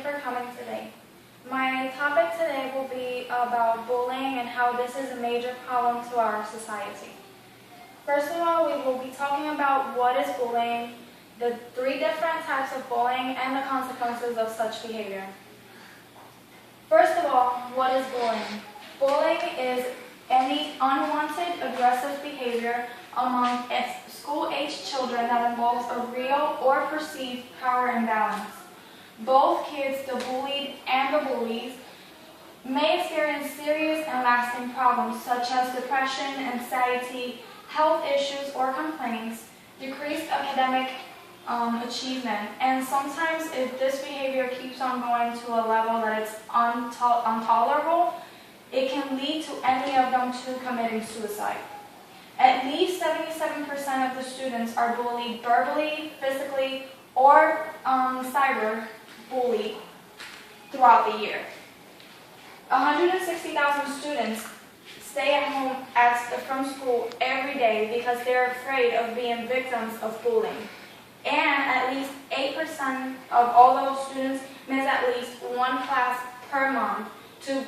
you for coming today. My topic today will be about bullying and how this is a major problem to our society. First of all, we will be talking about what is bullying, the 3 different types of bullying, and the consequences of such behavior. First of all, what is bullying? Bullying is any unwanted aggressive behavior among school-aged children that involves a real or perceived power imbalance. Both kids, the bullied and the bullies, may experience serious and lasting problems such as depression, anxiety, health issues or complaints, decreased academic achievement, and sometimes if this behavior keeps on going to a level that it's intolerable, it can lead to any of them to committing suicide. At least 77% of the students are bullied verbally, physically, or cyber bullied throughout the year. 160,000 students stay at home from school every day because they're afraid of being victims of bullying. And at least 8% of all those students miss at least one class per month to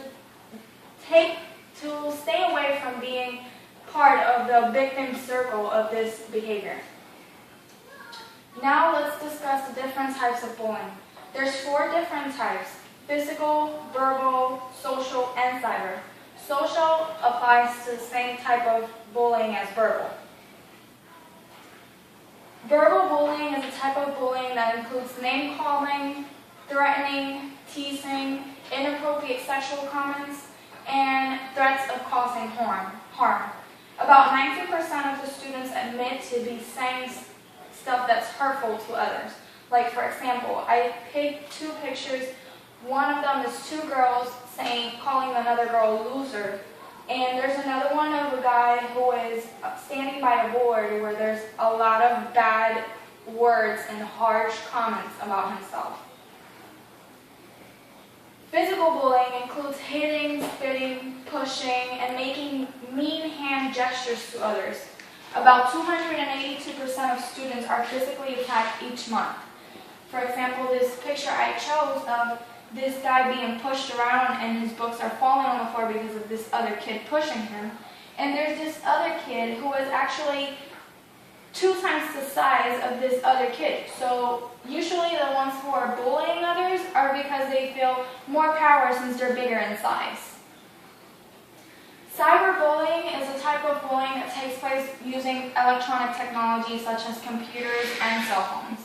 stay away from being part of the victim circle of this behavior. Now let's discuss the different types of bullying. There's 4 different types: physical, verbal, social, and cyber. Social applies to the same type of bullying as verbal. Verbal bullying is a type of bullying that includes name-calling, threatening, teasing, inappropriate sexual comments, and threats of causing harm. About 90% of the students admit to be saying stuff that's hurtful to others. Like, for example, I picked 2 pictures. One of them is 2 girls calling another girl a loser. And there's another one of a guy who is standing by a board where there's a lot of bad words and harsh comments about himself. Physical bullying includes hitting, spitting, pushing, and making mean hand gestures to others. About 282% of students are physically attacked each month. For example, this picture I chose of this guy being pushed around and his books are falling on the floor because of this other kid pushing him. And there's this other kid who is actually 2 times the size of this other kid. So usually the ones who are bullying others are because they feel more power since they're bigger in size. Cyberbullying is a type of bullying that takes place using electronic technology such as computers and cell phones.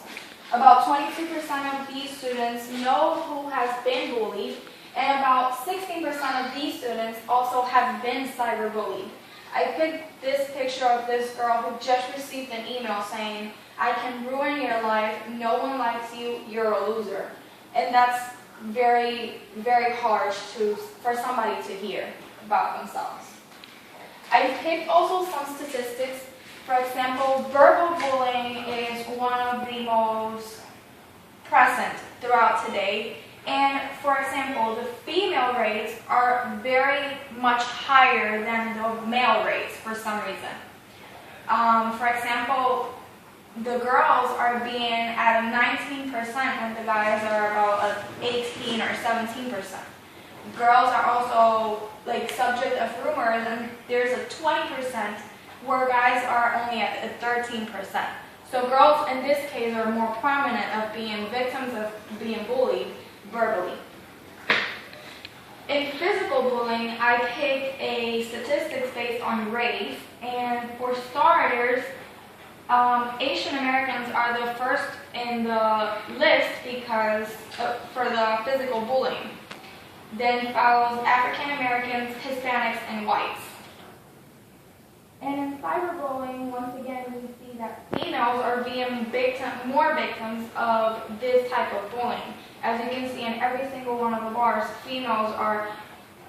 About 22% of these students know who has been bullied, and about 16% of these students also have been cyberbullied. I picked this picture of this girl who just received an email saying, "I can ruin your life, no one likes you, you're a loser." And that's very, very harsh for somebody to hear about themselves. I picked also some statistics. For example, verbal bullying is one of the most present throughout today. And for example, the female rates are very much higher than the male rates for some reason. For example, the girls are being at a 19% when the guys are about 18 or 17%. Girls are also subject of rumors, and there's a 20% where guys are only at a 13%. So girls in this case are more prominent of being victims of being bullied verbally. In physical bullying, I picked a statistics based on race, and for starters, Asian Americans are the first in the list because for the physical bullying. Then follows African Americans, Hispanics, and whites. And in cyberbullying, once again, we see that females are being more victims of this type of bullying. As you can see in every single one of the bars, females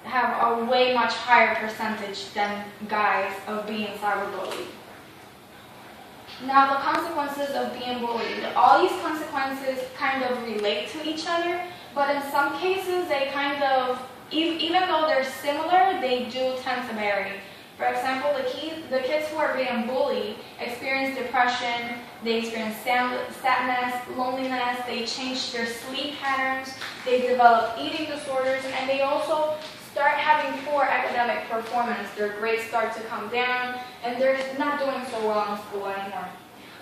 have a way much higher percentage than guys of being cyberbullied. Now, the consequences of being bullied. All these consequences kind of relate to each other, but in some cases, they kind of, even though they're similar, they do tend to vary. For example, the kids who are being bullied experience depression, they experience sadness, loneliness, they change their sleep patterns, they develop eating disorders, and they also start having poor academic performance. Their grades start to come down, and they're not doing so well in school anymore.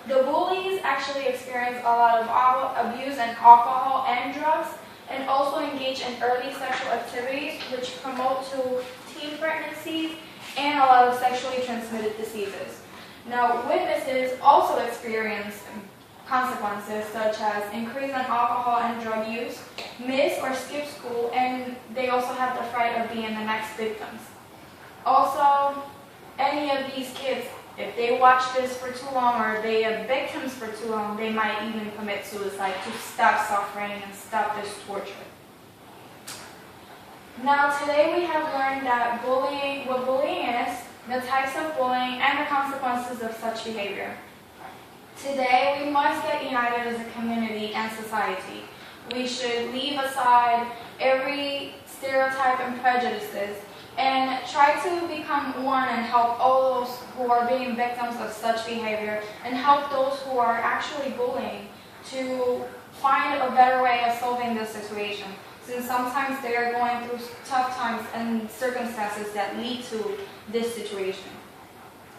The bullies actually experience a lot of abuse and alcohol and drugs, and also engage in early sexual activities which promote to teen pregnancies and a lot of sexually transmitted diseases. Now, witnesses also experience consequences such as increase in alcohol and drug use, miss or skip school, and they also have the fright of being the next victims. Also, any of these kids, if they watch this for too long or they are victims for too long, they might even commit suicide to stop suffering and stop this torture. Now, today we have learned that what bullying is, the types of bullying, and the consequences of such behavior. Today, we must get united as a community and society. We should leave aside every stereotype and prejudices and try to become one and help all those who are being victims of such behavior and help those who are actually bullying to find a better way of solving this situation, since sometimes they are going through tough times and circumstances that lead to this situation.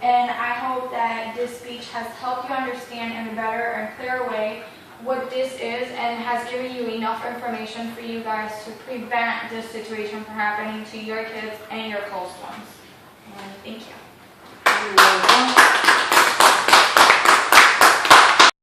And I hope that this speech has helped you understand in a better and clearer way what this is and has given you enough information for you guys to prevent this situation from happening to your kids and your close ones. And thank you. You're welcome.